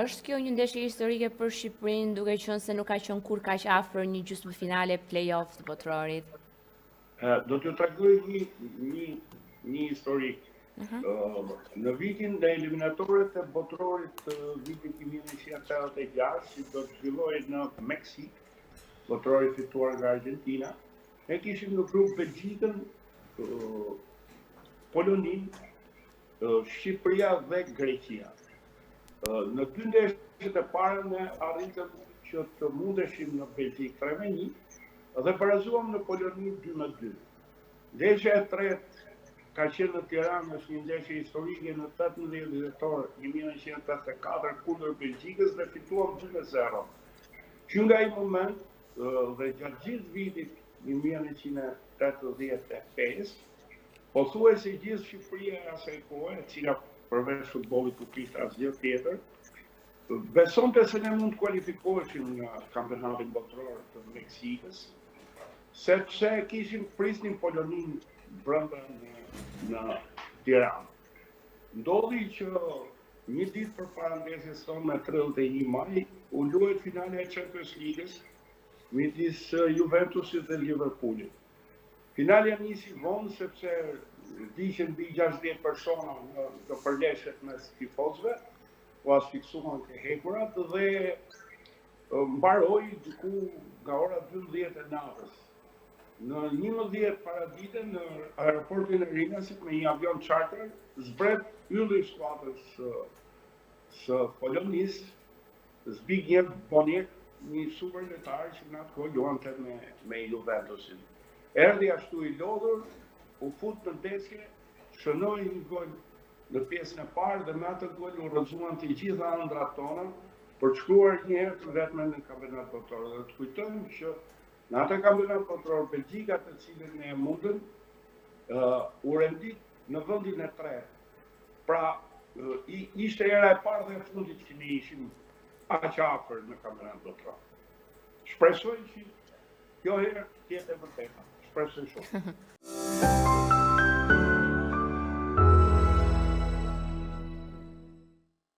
është kjo një ndeshje historike për Shqipërinë, duke qenë se nuk ka qenë kur kaq afër një gjysmëfinale play-off të botrorit? Do t'ju tregoj një histori. Në vitin dhe eliminatorët e botrorit vitin 1986, që do të zhvillohej në Meksik, botrori fituar nga Argentina, ne kishim në grup Belgjikën, Poloninë, Shqipëria dhe Greqia. Në dy ndeshjet e para ne arritëm që të mundeshim në Belgjikë 3-1 dhe barazuam në Poloni 2-2. Ndeshja e tretë ka qenë në Tiranë, është një ndeshje historike në 18 dhjetor 1984 kundër Belgjikës dhe fituam 2-0. Që nga ai moment dhe gjatë gjithë vitit 1985, pothuajse gjithë Shqipëria e asaj kohe, e cila përveç futbollit nuk kishte asgjë tjetër, besonte se ne mund të kualifikoheshim nga kampionati botror të Meksikës, sepse kishim prisnin Poloninë brenda në Tiranë. Ndodhi që një ditë përpara ndeshjes tonë me 31 maj, u luajt finale e Champions League-s midis Juventusit dhe Liverpoolit. Finalja nisi vonë sepse diqen mbi 60 persona në përleshjet mes tifozëve, u asfiksuan të hekurat dhe mbaroi diku nga ora 12 e natës. Në 11 paradite në aeroportin e Rinasit me një avion charter zbret ylli i skuadrës së Polonisë, Zbigniew Boniek, një superlojtar që në atë kohë luante me Juventusin. Erdhi ashtu i lodhur, u fut në ndeshje, shënoi një gol në pjesën e parë dhe me atë gol u rrëzuan të gjitha ëndrat tona për të shkruar një herë të vetme në kampionat botror. Dhe të kujtojmë që në atë kampionat botror Belgjika, të cilën ne e mundën, u rendit në vendin e tretë. Pra, ishte era e parë dhe e fundit që ne ishim aq afër në kampionat botror. Shpresoj që kjo herë të jetë e vërteta. Shpresoj shumë.